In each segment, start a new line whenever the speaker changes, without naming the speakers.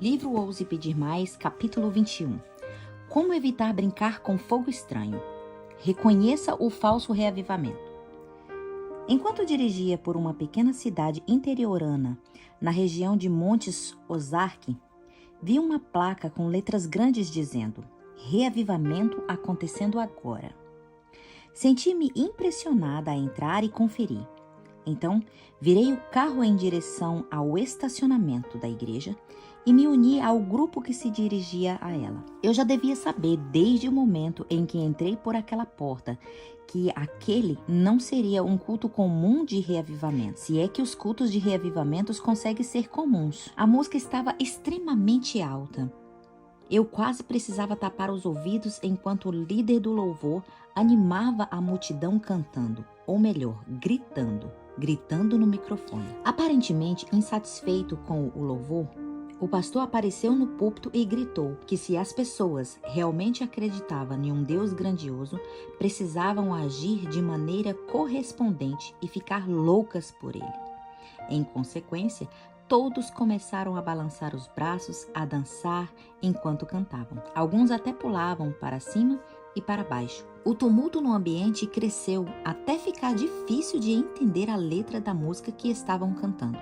Livro Ouse Pedir Mais, capítulo 21. Como evitar brincar com fogo estranho? Reconheça o falso reavivamento. Enquanto dirigia por uma pequena cidade interiorana, na região de Montes Ozark, vi uma placa com letras grandes dizendo: Reavivamento acontecendo agora. Senti-me impressionada a entrar e conferir. Então, virei o carro em direção ao estacionamento da igreja e me uni ao grupo que se dirigia a ela. Eu já devia saber, desde o momento em que entrei por aquela porta, que aquele não seria um culto comum de reavivamento, se é que os cultos de reavivamentos conseguem ser comuns. A música estava extremamente alta. Eu quase precisava tapar os ouvidos enquanto o líder do louvor animava a multidão cantando, ou melhor, gritando no microfone. Aparentemente insatisfeito com o louvor, o pastor apareceu no púlpito e gritou que se as pessoas realmente acreditavam em um Deus grandioso, precisavam agir de maneira correspondente e ficar loucas por ele. Em consequência, todos começaram a balançar os braços, a dançar enquanto cantavam. Alguns até pulavam para cima e para baixo. O tumulto no ambiente cresceu até ficar difícil de entender a letra da música que estavam cantando.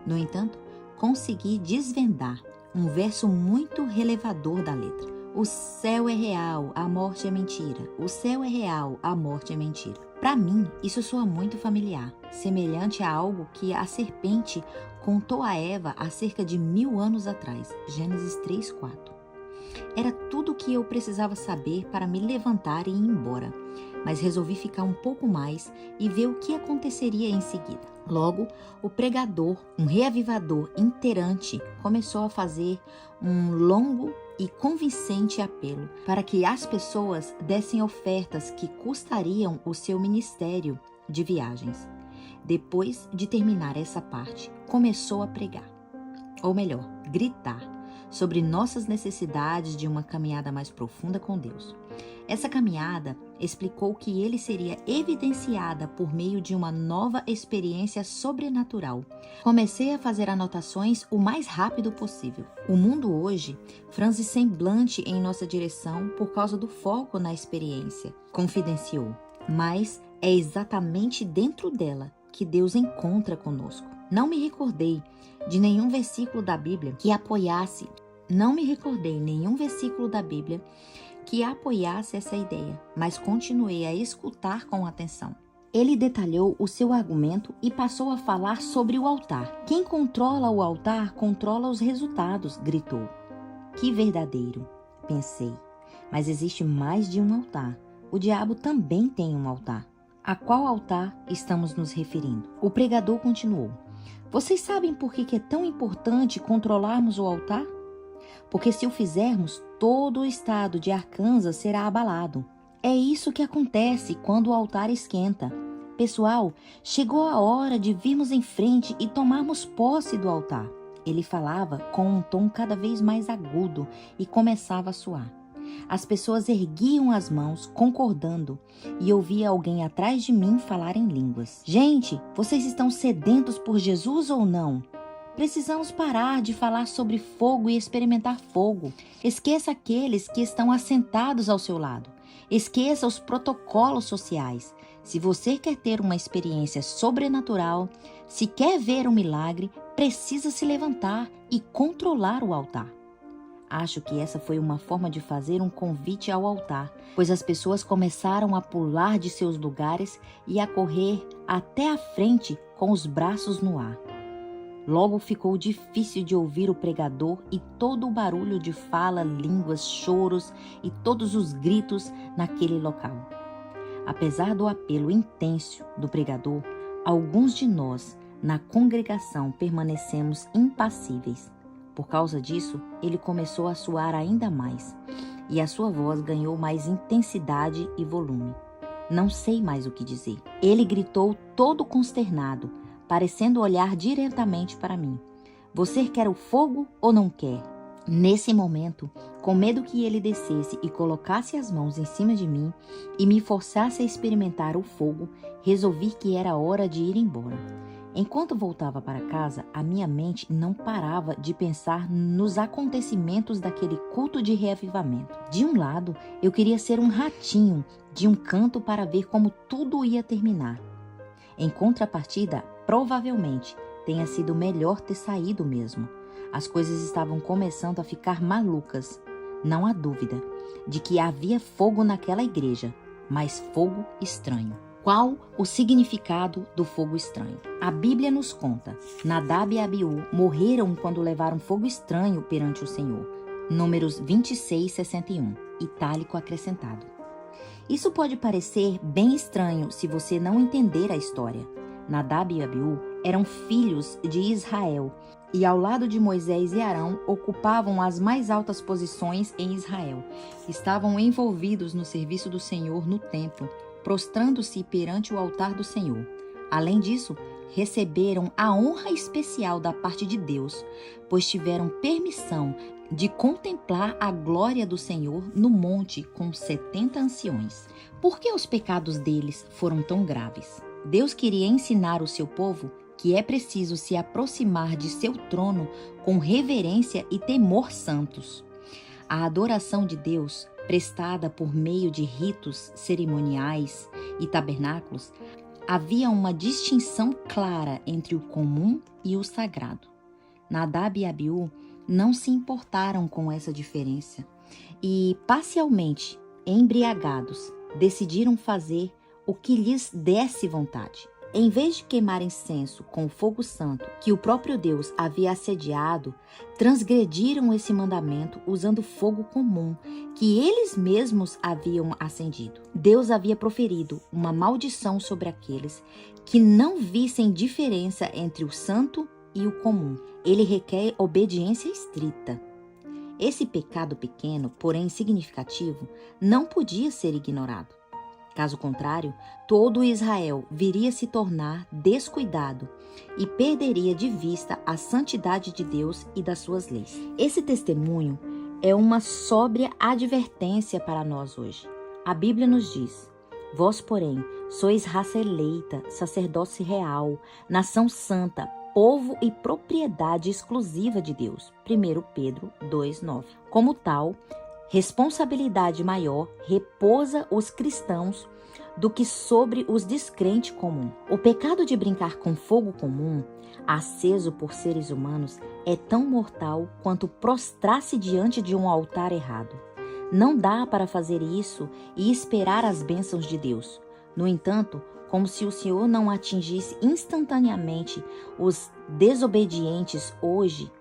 No entanto, consegui desvendar um verso muito relevador da letra. O céu é real, a morte é mentira. O céu é real, a morte é mentira. Para mim, isso soa muito familiar, semelhante a algo que a serpente contou a Eva há cerca de 1000 anos atrás. Gênesis 3:4. Era tudo o que eu precisava saber para me levantar e ir embora, mas resolvi ficar um pouco mais e ver o que aconteceria em seguida. Logo, o pregador, um reavivador iterante, começou a fazer um longo e convincente apelo para que as pessoas dessem ofertas que custariam o seu ministério de viagens. Depois de terminar essa parte, começou a pregar, ou melhor, gritar, sobre nossas necessidades de uma caminhada mais profunda com Deus. Essa caminhada explicou que ele seria evidenciada por meio de uma nova experiência sobrenatural. Comecei a fazer anotações o mais rápido possível. O mundo hoje franze semblante em nossa direção por causa do foco na experiência, confidenciou. Mas é exatamente dentro dela que Deus encontra conosco. Não me recordei nenhum versículo da Bíblia que apoiasse essa ideia, mas continuei a escutar com atenção. Ele detalhou o seu argumento e passou a falar sobre o altar. Quem controla o altar controla os resultados, gritou. Que verdadeiro, pensei. Mas existe mais de um altar. O diabo também tem um altar. A qual altar estamos nos referindo? O pregador continuou. Vocês sabem por que é tão importante controlarmos o altar? Porque se o fizermos, todo o estado de Arkansas será abalado. É isso que acontece quando o altar esquenta. Pessoal, chegou a hora de virmos em frente e tomarmos posse do altar. Ele falava com um tom cada vez mais agudo e começava a suar. As pessoas erguiam as mãos, concordando, e ouvia alguém atrás de mim falar em línguas. Gente, vocês estão sedentos por Jesus ou não? Precisamos parar de falar sobre fogo e experimentar fogo. Esqueça aqueles que estão assentados ao seu lado. Esqueça os protocolos sociais. Se você quer ter uma experiência sobrenatural, se quer ver um milagre, precisa se levantar e controlar o altar. Acho que essa foi uma forma de fazer um convite ao altar, pois as pessoas começaram a pular de seus lugares e a correr até a frente com os braços no ar. Logo ficou difícil de ouvir o pregador e todo o barulho de fala, línguas, choros e todos os gritos naquele local. Apesar do apelo intenso do pregador, alguns de nós na congregação permanecemos impassíveis. Por causa disso, ele começou a suar ainda mais, e a sua voz ganhou mais intensidade e volume. Não sei mais o que dizer. Ele gritou todo consternado, parecendo olhar diretamente para mim. Você quer o fogo ou não quer? Nesse momento, com medo que ele descesse e colocasse as mãos em cima de mim e me forçasse a experimentar o fogo, resolvi que era hora de ir embora. Enquanto voltava para casa, a minha mente não parava de pensar nos acontecimentos daquele culto de reavivamento. De um lado, eu queria ser um ratinho de um canto para ver como tudo ia terminar. Em contrapartida, provavelmente tenha sido melhor ter saído mesmo. As coisas estavam começando a ficar malucas. Não há dúvida de que havia fogo naquela igreja, mas fogo estranho. Qual o significado do fogo estranho? A Bíblia nos conta: Nadab e Abiú morreram quando levaram fogo estranho perante o Senhor. Números 26:61, itálico acrescentado. Isso pode parecer bem estranho se você não entender a história. Nadab e Abiú eram filhos de Israel e, ao lado de Moisés e Arão, ocupavam as mais altas posições em Israel. Estavam envolvidos no serviço do Senhor no templo, prostrando-se perante o altar do Senhor. Além disso, receberam a honra especial da parte de Deus, pois tiveram permissão de contemplar a glória do Senhor no monte com 70 anciões. Por que os pecados deles foram tão graves? Deus queria ensinar o seu povo que é preciso se aproximar de seu trono com reverência e temor santos. A adoração de Deus, prestada por meio de ritos cerimoniais e tabernáculos, havia uma distinção clara entre o comum e o sagrado. Nadab e Abiú não se importaram com essa diferença e, parcialmente embriagados, decidiram fazer o que lhes desse vontade. Em vez de queimar incenso com o fogo santo que o próprio Deus havia assediado, transgrediram esse mandamento usando fogo comum que eles mesmos haviam acendido. Deus havia proferido uma maldição sobre aqueles que não vissem diferença entre o santo e o comum. Ele requer obediência estrita. Esse pecado pequeno, porém significativo, não podia ser ignorado. Caso contrário, todo Israel viria se tornar descuidado e perderia de vista a santidade de Deus e das suas leis. Esse testemunho é uma sóbria advertência para nós hoje. A Bíblia nos diz: vós, porém, sois raça eleita, sacerdócio real, nação santa, povo e propriedade exclusiva de Deus. 1 Pedro 2:9. Como tal, responsabilidade maior repousa os cristãos do que sobre os descrentes comum. O pecado de brincar com fogo comum, aceso por seres humanos, é tão mortal quanto prostrar-se diante de um altar errado. Não dá para fazer isso e esperar as bênçãos de Deus. No entanto, como se o Senhor não atingisse instantaneamente os desobedientes hoje,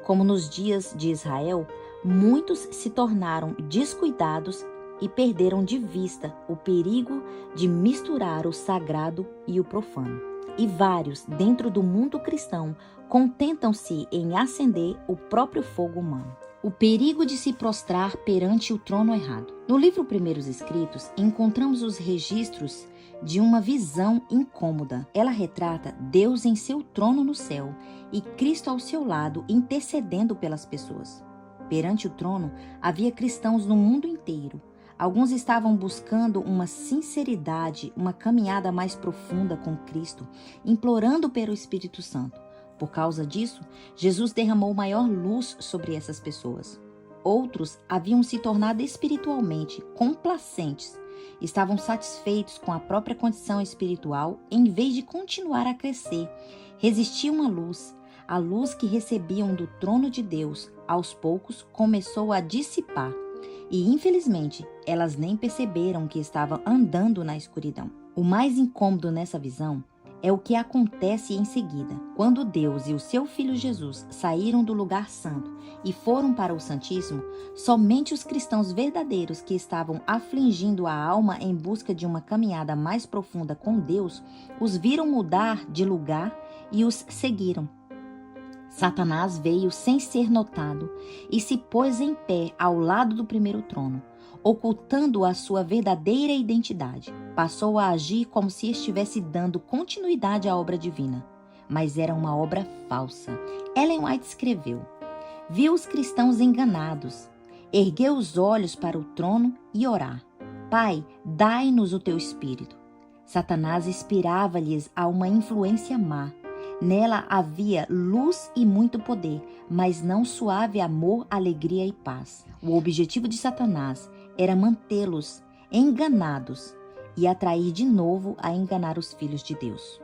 como nos dias de Israel, muitos se tornaram descuidados e perderam de vista o perigo de misturar o sagrado e o profano. E vários, dentro do mundo cristão, contentam-se em acender o próprio fogo humano. O perigo de se prostrar perante o trono errado. No livro Primeiros Escritos, encontramos os registros de uma visão incômoda. Ela retrata Deus em seu trono no céu e Cristo ao seu lado intercedendo pelas pessoas. Perante o trono, havia cristãos no mundo inteiro. Alguns estavam buscando uma sinceridade, uma caminhada mais profunda com Cristo, implorando pelo Espírito Santo. Por causa disso, Jesus derramou maior luz sobre essas pessoas. Outros haviam se tornado espiritualmente complacentes. Estavam satisfeitos com a própria condição espiritual em vez de continuar a crescer. Resistiam à luz. A luz que recebiam do trono de Deus, aos poucos, começou a dissipar. E, infelizmente, elas nem perceberam que estavam andando na escuridão. O mais incômodo nessa visão é o que acontece em seguida. Quando Deus e o seu Filho Jesus saíram do lugar santo e foram para o Santíssimo, somente os cristãos verdadeiros que estavam afligindo a alma em busca de uma caminhada mais profunda com Deus, os viram mudar de lugar e os seguiram. Satanás veio sem ser notado e se pôs em pé ao lado do primeiro trono, ocultando a sua verdadeira identidade. Passou a agir como se estivesse dando continuidade à obra divina, mas era uma obra falsa. Ellen White escreveu: viu os cristãos enganados, ergueu os olhos para o trono e orar: Pai, dai-nos o teu espírito. Satanás inspirava-lhes a uma influência má. Nela havia luz e muito poder, mas não suave amor, alegria e paz. O objetivo de Satanás era mantê-los enganados e atrair de novo a enganar os filhos de Deus.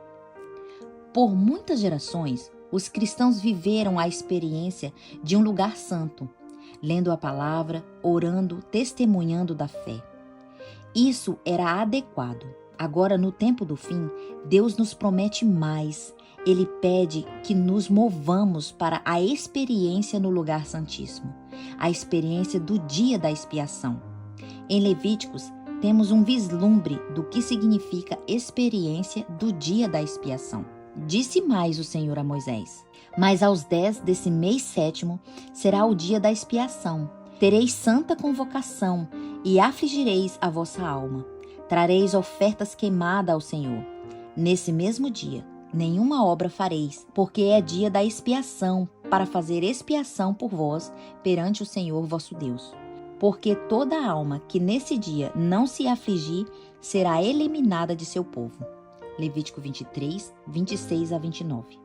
Por muitas gerações, os cristãos viveram a experiência de um lugar santo, lendo a palavra, orando, testemunhando da fé. Isso era adequado. Agora, no tempo do fim, Deus nos promete mais. Ele pede que nos movamos para a experiência no lugar santíssimo, a experiência do dia da expiação. Em Levíticos, temos um vislumbre do que significa experiência do dia da expiação. Disse mais o Senhor a Moisés: mas aos 10 desse mês 7º será o dia da expiação. Tereis santa convocação e afligireis a vossa alma. Trareis ofertas queimadas ao Senhor. Nesse mesmo dia, nenhuma obra fareis, porque é dia da expiação, para fazer expiação por vós perante o Senhor vosso Deus. Porque toda alma que nesse dia não se afligir será eliminada de seu povo. Levítico 23, 26 a 29.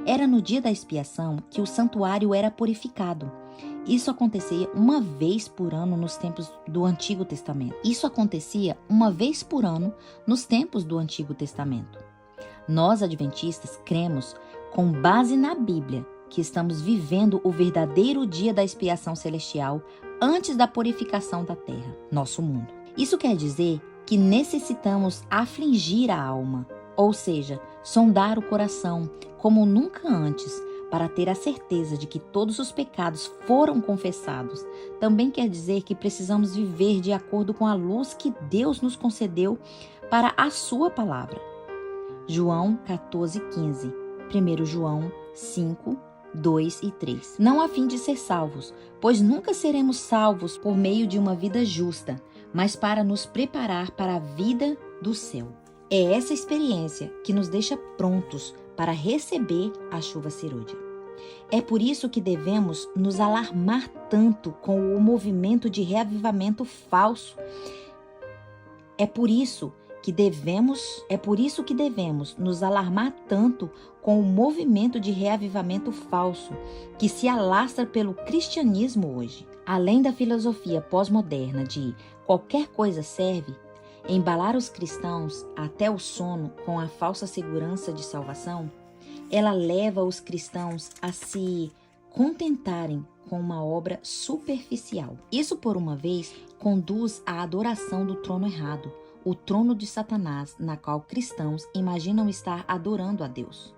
Era no dia da expiação que o santuário era purificado. Isso acontecia uma vez por ano nos tempos do Antigo Testamento. Nós, adventistas, cremos, com base na Bíblia, que estamos vivendo o verdadeiro dia da expiação celestial antes da purificação da terra, nosso mundo. Isso quer dizer que necessitamos afligir a alma, ou seja, sondar o coração como nunca antes, para ter a certeza de que todos os pecados foram confessados. Também quer dizer que precisamos viver de acordo com a luz que Deus nos concedeu para a sua palavra. João 14:15, 1 João 5, 2 e 3. Não a fim de ser salvos, pois nunca seremos salvos por meio de uma vida justa, mas para nos preparar para a vida do céu. É essa experiência que nos deixa prontos para receber a chuva serôdia. É por isso que devemos nos alarmar tanto com o movimento de reavivamento falso. É por isso que devemos nos alarmar tanto com o movimento de reavivamento falso que se alastra pelo cristianismo hoje. Além da filosofia pós-moderna de qualquer coisa serve, embalar os cristãos até o sono com a falsa segurança de salvação, ela leva os cristãos a se contentarem com uma obra superficial. Isso, por uma vez, conduz à adoração do trono errado, o trono de Satanás, na qual cristãos imaginam estar adorando a Deus.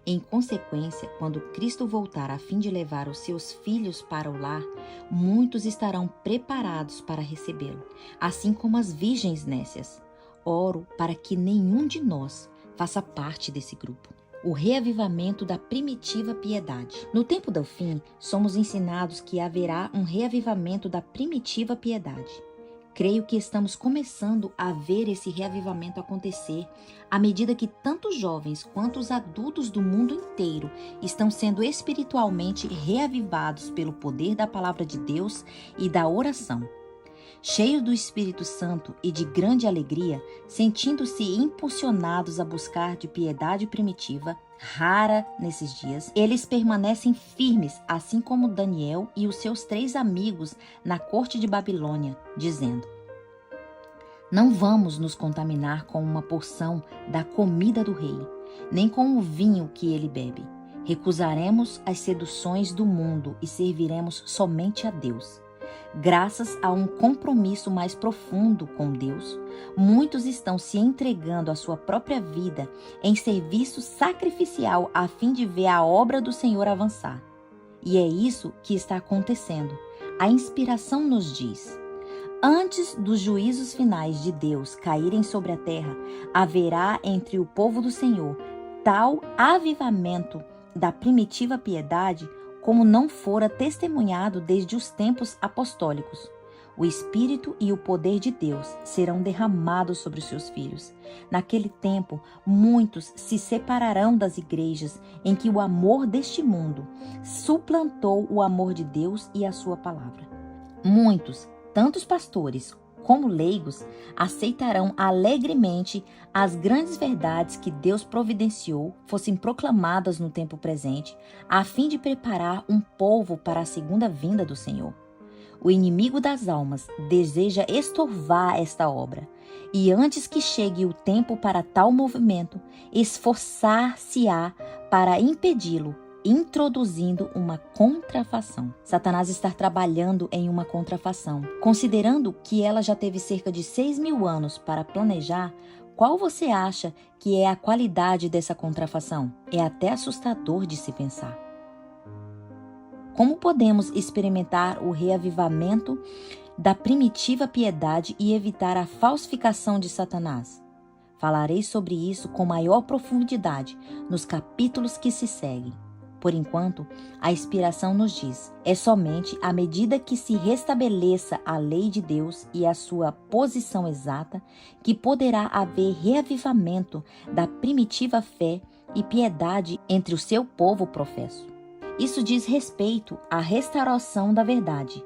Em consequência, quando Cristo voltar a fim de levar os seus filhos para o lar, muitos estarão preparados para recebê-lo, assim como as virgens nécias. Oro para que nenhum de nós faça parte desse grupo. O reavivamento da primitiva piedade. No tempo do fim, somos ensinados que haverá um reavivamento da primitiva piedade. Creio que estamos começando a ver esse reavivamento acontecer à medida que tanto os jovens quanto os adultos do mundo inteiro estão sendo espiritualmente reavivados pelo poder da palavra de Deus e da oração. Cheios do Espírito Santo e de grande alegria, sentindo-se impulsionados a buscar de piedade primitiva, rara nesses dias, eles permanecem firmes, assim como Daniel e os seus 3 amigos na corte de Babilônia, dizendo: não vamos nos contaminar com uma porção da comida do rei, nem com o vinho que ele bebe. Recusaremos as seduções do mundo e serviremos somente a Deus. Graças a um compromisso mais profundo com Deus, muitos estão se entregando a sua própria vida em serviço sacrificial a fim de ver a obra do Senhor avançar. E é isso que está acontecendo. A inspiração nos diz: antes dos juízos finais de Deus caírem sobre a terra, haverá entre o povo do Senhor tal avivamento da primitiva piedade como não fora testemunhado desde os tempos apostólicos. O Espírito e o poder de Deus serão derramados sobre os seus filhos. Naquele tempo, muitos se separarão das igrejas em que o amor deste mundo suplantou o amor de Deus e a sua palavra. Muitos, tanto os pastores como leigos, aceitarão alegremente as grandes verdades que Deus providenciou fossem proclamadas no tempo presente, a fim de preparar um povo para a segunda vinda do Senhor. O inimigo das almas deseja estorvar esta obra, e antes que chegue o tempo para tal movimento, esforçar-se-á para impedi-lo, introduzindo uma contrafação. Satanás está trabalhando em uma contrafação. Considerando que ela já teve cerca de 6.000 anos para planejar, qual você acha que é a qualidade dessa contrafação? É até assustador de se pensar. Como podemos experimentar o reavivamento da primitiva piedade e evitar a falsificação de Satanás? Falarei sobre isso com maior profundidade nos capítulos que se seguem. Por enquanto, a inspiração nos diz: é somente à medida que se restabeleça a lei de Deus e a sua posição exata que poderá haver reavivamento da primitiva fé e piedade entre o seu povo professo. Isso diz respeito à restauração da verdade,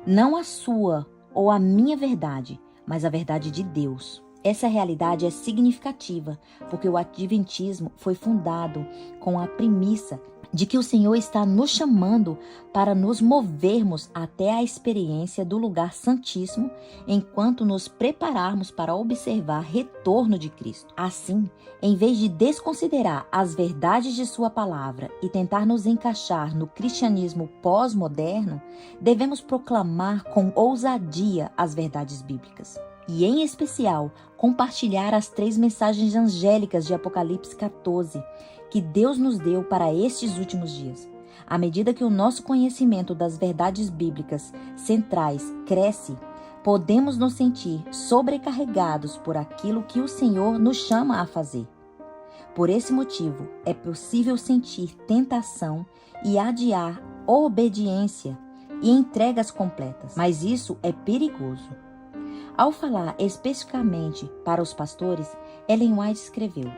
não a sua ou a minha verdade, mas a verdade de Deus. Essa realidade é significativa, porque o adventismo foi fundado com a premissa de que o Senhor está nos chamando para nos movermos até a experiência do lugar santíssimo, enquanto nos prepararmos para observar o retorno de Cristo. Assim, em vez de desconsiderar as verdades de sua palavra e tentar nos encaixar no cristianismo pós-moderno, devemos proclamar com ousadia as verdades bíblicas. E, em especial, compartilhar as 3 mensagens angélicas de Apocalipse 14, que Deus nos deu para estes últimos dias. À medida que o nosso conhecimento das verdades bíblicas centrais cresce, podemos nos sentir sobrecarregados por aquilo que o Senhor nos chama a fazer. Por esse motivo, é possível sentir tentação e adiar obediência e entregas completas, mas isso é perigoso. Ao falar especificamente para os pastores, Ellen White escreveu: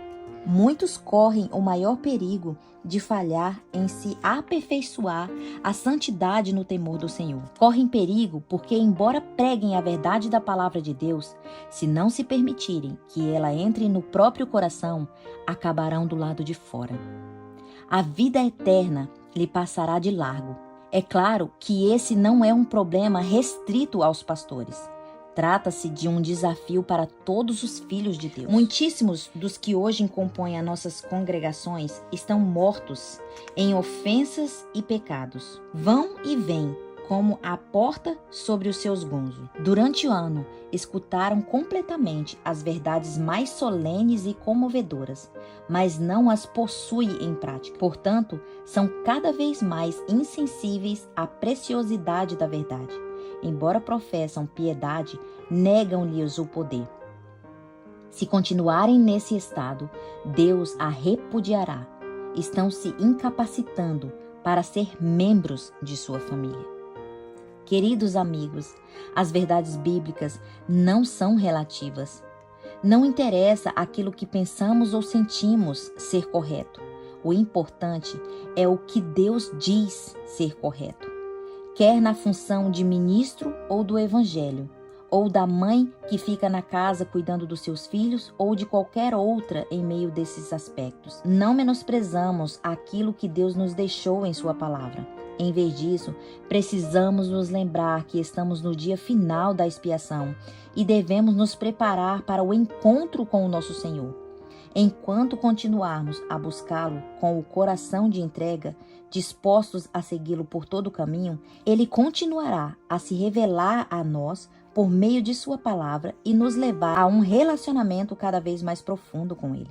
muitos correm o maior perigo de falhar em se aperfeiçoar a santidade no temor do Senhor. Correm perigo porque, embora preguem a verdade da palavra de Deus, se não se permitirem que ela entre no próprio coração, acabarão do lado de fora. A vida eterna lhe passará de largo. É claro que esse não é um problema restrito aos pastores. Trata-se de um desafio para todos os filhos de Deus. Muitíssimos dos que hoje compõem as nossas congregações estão mortos em ofensas e pecados. Vão e vêm como a porta sobre os seus gonzos. Durante o ano, escutaram completamente as verdades mais solenes e comovedoras, mas não as possuem em prática. Portanto, são cada vez mais insensíveis à preciosidade da verdade. Embora professam piedade, negam-lhes o poder. Se continuarem nesse estado, Deus a repudiará. Estão se incapacitando para ser membros de sua família. Queridos amigos, as verdades bíblicas não são relativas. Não interessa aquilo que pensamos ou sentimos ser correto. O importante é o que Deus diz ser correto. Quer na função de ministro ou do evangelho, ou da mãe que fica na casa cuidando dos seus filhos, ou de qualquer outra em meio desses aspectos. Não menosprezamos aquilo que Deus nos deixou em sua palavra. Em vez disso, precisamos nos lembrar que estamos no dia final da expiação e devemos nos preparar para o encontro com o nosso Senhor. Enquanto continuarmos a buscá-lo com o coração de entrega, dispostos a segui-lo por todo o caminho, ele continuará a se revelar a nós por meio de sua palavra e nos levar a um relacionamento cada vez mais profundo com ele.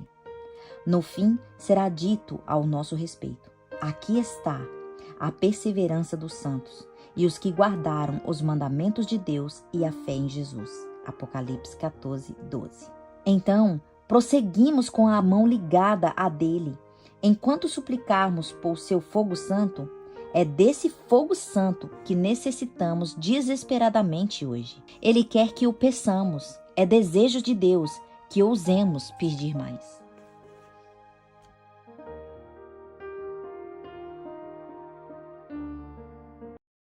No fim, será dito ao nosso respeito: aqui está a perseverança dos santos e os que guardaram os mandamentos de Deus e a fé em Jesus. Apocalipse 14, 12. Então, prosseguimos com a mão ligada à dele. Enquanto suplicarmos por seu fogo santo, é desse fogo santo que necessitamos desesperadamente hoje. Ele quer que o peçamos. É desejo de Deus que ousemos pedir mais.